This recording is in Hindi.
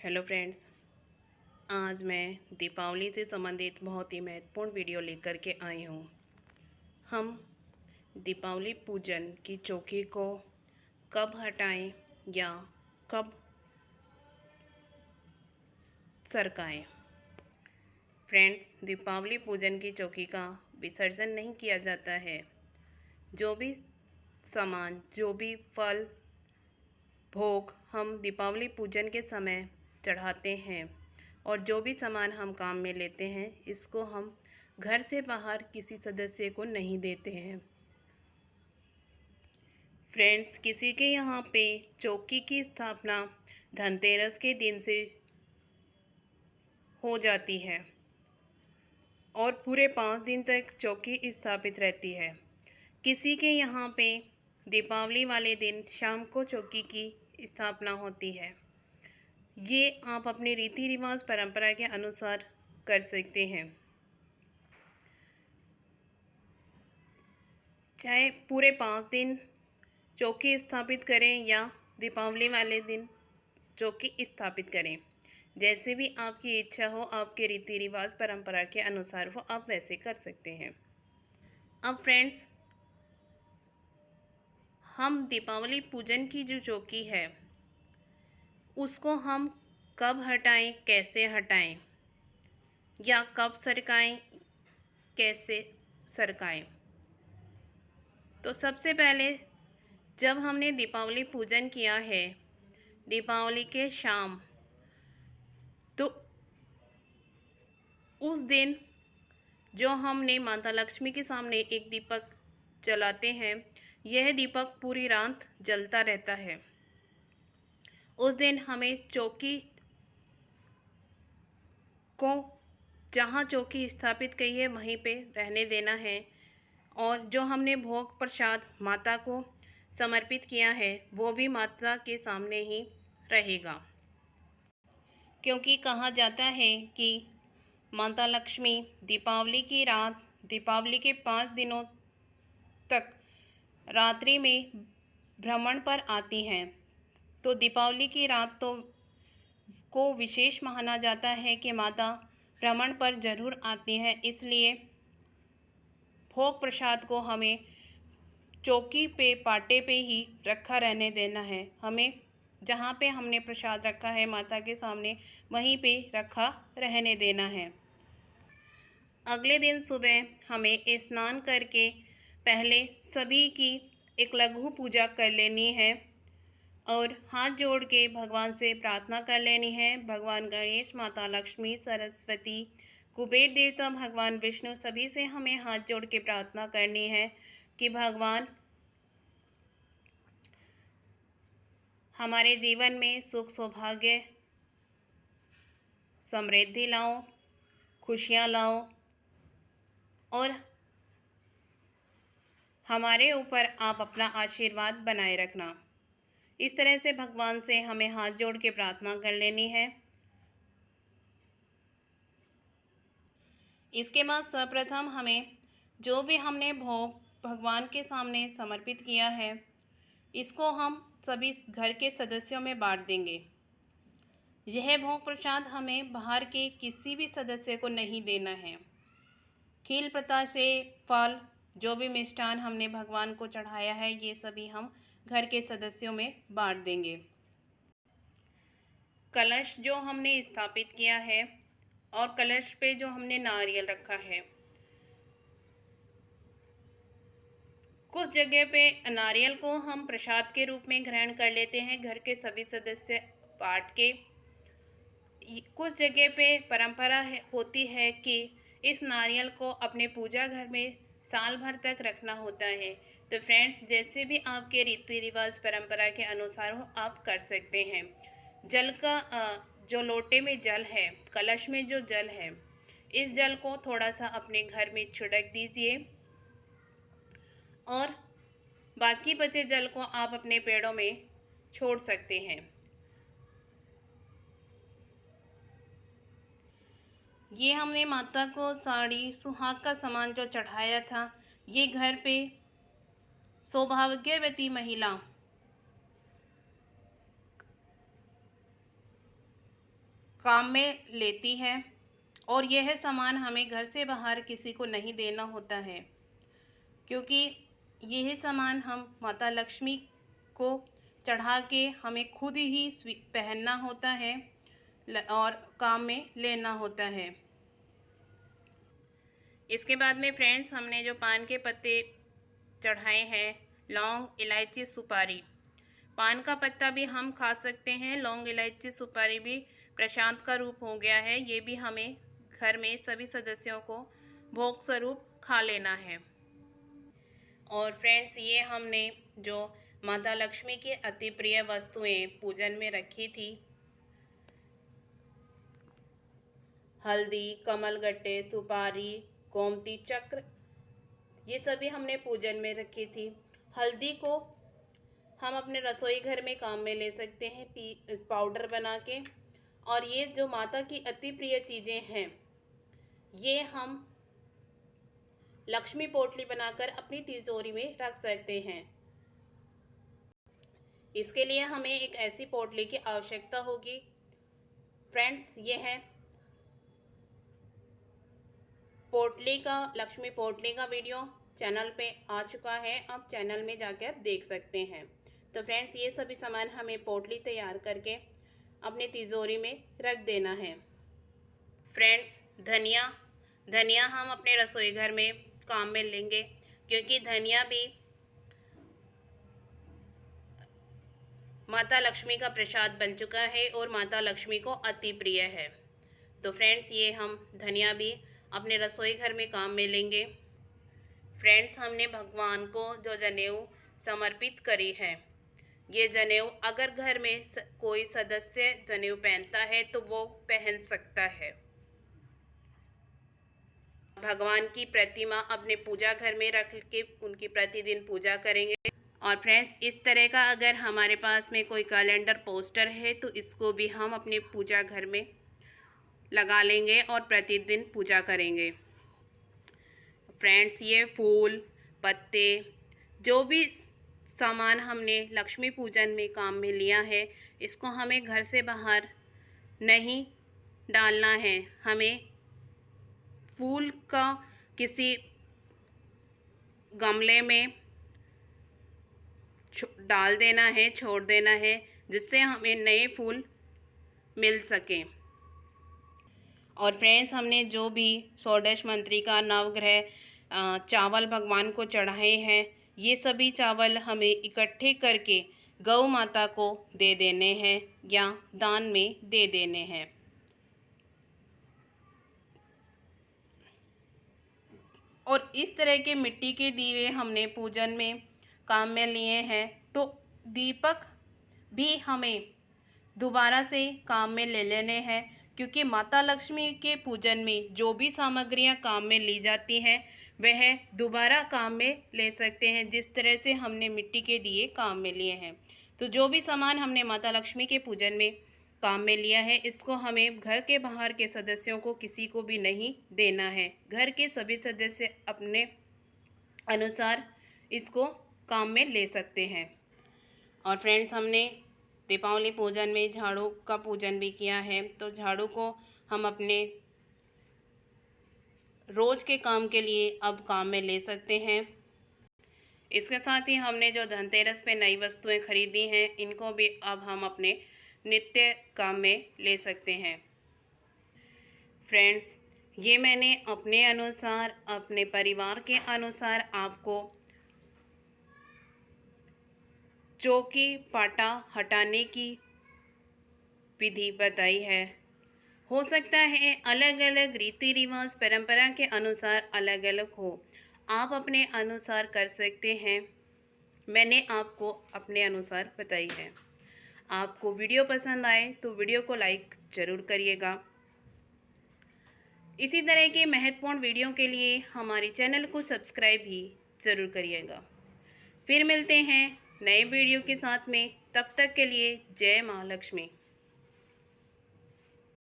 Hello friends. आज मैं दीपावली से संबंधित बहुत ही महत्वपूर्ण वीडियो लेकर के आई हूँ। हम दीपावली पूजन की चौकी को कब हटाएं या कब सरकाएं। फ्रेंड्स, दीपावली पूजन की चौकी का विसर्जन नहीं किया जाता है। जो भी सामान, जो भी फल, भोग हम दीपावली पूजन के समय चढ़ाते हैं और जो भी सामान हम काम में लेते हैं, इसको हम घर से बाहर किसी सदस्य को नहीं देते हैं। फ्रेंड्स, किसी के यहाँ पे चौकी की स्थापना धनतेरस के दिन से हो जाती है और पूरे 5 दिन तक चौकी स्थापित रहती है। किसी के यहाँ पे दीपावली वाले दिन शाम को चौकी की स्थापना होती है। ये आप अपने रीति रिवाज परंपरा के अनुसार कर सकते हैं। चाहे पूरे 5 दिन चौकी स्थापित करें या दीपावली वाले दिन चौकी स्थापित करें, जैसे भी आपकी इच्छा हो, आपके रीति रिवाज परंपरा के अनुसार हो, आप वैसे कर सकते हैं। अब फ्रेंड्स, हम दीपावली पूजन की जो चौकी है उसको हम कब हटाएं, कैसे हटाएं या कब सरकाएं, कैसे सरकाएं। तो सबसे पहले जब हमने दीपावली पूजन किया है दीपावली के शाम, तो उस दिन जो हमने माता लक्ष्मी के सामने एक दीपक जलाते हैं, यह दीपक पूरी रात जलता रहता है। उस दिन हमें चौकी को, जहाँ चौकी स्थापित की है वहीं पे रहने देना है और जो हमने भोग प्रसाद माता को समर्पित किया है वो भी माता के सामने ही रहेगा। क्योंकि कहा जाता है कि माता लक्ष्मी दीपावली की रात, दीपावली के 5 दिनों तक रात्रि में भ्रमण पर आती हैं। तो दीपावली की रात को विशेष माना जाता है कि माता भ्रमण पर जरूर आती हैं। इसलिए भोग प्रसाद को हमें चौकी पे, पाटे पे ही रखा रहने देना है। हमें जहाँ पे हमने प्रसाद रखा है माता के सामने, वहीं पे रखा रहने देना है। अगले दिन सुबह हमें स्नान करके पहले सभी की एक लघु पूजा कर लेनी है और हाथ जोड़ के भगवान से प्रार्थना कर लेनी है। भगवान गणेश, माता लक्ष्मी, सरस्वती, कुबेर देवता, भगवान विष्णु, सभी से हमें हाथ जोड़ के प्रार्थना करनी है कि भगवान हमारे जीवन में सुख, सौभाग्य, समृद्धि लाओ, खुशियाँ लाओ और हमारे ऊपर आप अपना आशीर्वाद बनाए रखना। इस तरह से भगवान से हमें हाथ जोड़ के प्रार्थना कर लेनी है। इसके बाद सर्वप्रथम हमें जो भी हमने भोग भगवान के सामने समर्पित किया है, इसको हम सभी घर के सदस्यों में बांट देंगे। यह भोग प्रसाद हमें बाहर के किसी भी सदस्य को नहीं देना है। खील प्रताशे, फल, जो भी मिष्ठान हमने भगवान को चढ़ाया है, ये सभी हम घर के सदस्यों में बांट देंगे। कलश जो हमने स्थापित किया है और कलश पे जो हमने नारियल रखा है, कुछ जगह पे नारियल को हम प्रसाद के रूप में ग्रहण कर लेते हैं घर के सभी सदस्य बांट के। कुछ जगह पे परंपरा होती है कि इस नारियल को अपने पूजा घर में साल भर तक रखना होता है। तो फ्रेंड्स, जैसे भी आपके रीति रिवाज परंपरा के अनुसार हो, आप कर सकते हैं। जल का जो लोटे में जल है, कलश में जो जल है, इस जल को थोड़ा सा अपने घर में छिड़क दीजिए और बाकी बचे जल को आप अपने पेड़ों में छोड़ सकते हैं। ये हमने माता को साड़ी, सुहाग का सामान जो चढ़ाया था, ये घर पे काम में लेती है और यह सामान हमें घर से बाहर किसी को नहीं देना होता है, क्योंकि यह सामान हम माता लक्ष्मी को चढ़ा के हमें खुद ही पहनना होता है और काम में लेना होता है। इसके बाद में फ्रेंड्स, हमने जो पान के पत्ते चढ़ाए हैं, लौंग, इलायची, सुपारी। पान का पत्ता भी हम खा सकते हैं, लौंग, इलायची, सुपारी भी प्रसाद का रूप हो गया है। ये भी हमें घर में सभी सदस्यों को भोग स्वरूप खा लेना है। और फ्रेंड्स, ये हमने जो माता लक्ष्मी की अति प्रिय वस्तुएं पूजन में रखी थी, हल्दी, कमलगट्टे, सुपारी, गोमती चक्र, ये सभी हमने पूजन में रखी थी। हल्दी को हम अपने रसोई घर में काम में ले सकते हैं पाउडर बना के। और ये जो माता की अति प्रिय चीज़ें हैं, ये हम लक्ष्मी पोटली बनाकर अपनी तिजोरी में रख सकते हैं। इसके लिए हमें एक ऐसी पोटली की आवश्यकता होगी। फ्रेंड्स, ये है पोटली का, लक्ष्मी पोटली का वीडियो चैनल पे आ चुका है, आप चैनल में जाकर देख सकते हैं। तो फ्रेंड्स, ये सभी सामान हमें पोटली तैयार करके अपने तिजोरी में रख देना है। फ्रेंड्स, धनिया हम अपने रसोई घर में काम में लेंगे, क्योंकि धनिया भी माता लक्ष्मी का प्रसाद बन चुका है और माता लक्ष्मी को अति प्रिय है। तो फ्रेंड्स, ये हम धनिया भी अपने रसोई घर में काम में लेंगे। फ्रेंड्स, हमने भगवान को जो जनेऊ समर्पित करी है, ये जनेऊ अगर घर में कोई सदस्य जनेऊ पहनता है तो वो पहन सकता है। भगवान की प्रतिमा अपने पूजा घर में रख के उनकी प्रतिदिन पूजा करेंगे। और फ्रेंड्स, इस तरह का अगर हमारे पास में कोई कैलेंडर पोस्टर है तो इसको भी हम अपने पूजा घर में लगा लेंगे और प्रतिदिन पूजा करेंगे। फ्रेंड्स, ये फूल, पत्ते, जो भी सामान हमने लक्ष्मी पूजन में काम में लिया है, इसको हमें घर से बाहर नहीं डालना है। हमें फूल का किसी गमले में डाल देना है, छोड़ देना है, जिससे हमें नए फूल मिल सकें। और फ्रेंड्स, हमने जो भी षोडश मंत्री का नवग्रह चावल भगवान को चढ़ाए हैं, ये सभी चावल हमें इकट्ठे करके गौ माता को दे देने हैं या दान में दे देने हैं। और इस तरह के मिट्टी के दीवे हमने पूजन में काम में लिए हैं, तो दीपक भी हमें दोबारा से काम में ले लेने हैं, क्योंकि माता लक्ष्मी के पूजन में जो भी सामग्रियां काम में ली जाती हैं, वह दोबारा काम में ले सकते हैं, जिस तरह से हमने मिट्टी के दिए काम में लिए हैं। तो जो भी सामान हमने माता लक्ष्मी के पूजन में काम में लिया है, इसको हमें घर के बाहर के सदस्यों को किसी को भी नहीं देना है। घर के सभी सदस्य अपने अनुसार इसको काम में ले सकते हैं। और फ्रेंड्स, हमने दीपावली पूजन में झाड़ू का पूजन भी किया है, तो झाड़ू को हम अपने रोज़ के काम के लिए अब काम में ले सकते हैं। इसके साथ ही हमने जो धनतेरस पे नई वस्तुएं खरीदी हैं, इनको भी अब हम अपने नित्य काम में ले सकते हैं। फ्रेंड्स, ये मैंने अपने अनुसार, अपने परिवार के अनुसार आपको चौकी पाटा हटाने की विधि बताई है। हो सकता है अलग अलग रीति रिवाज परंपरा के अनुसार अलग अलग हो, आप अपने अनुसार कर सकते हैं। मैंने आपको अपने अनुसार बताई है। आपको वीडियो पसंद आए तो वीडियो को लाइक ज़रूर करिएगा। इसी तरह के महत्वपूर्ण वीडियो के लिए हमारे चैनल को सब्सक्राइब भी ज़रूर करिएगा। फिर मिलते हैं नए वीडियो के साथ में, तब तक के लिए जय माँ लक्ष्मी।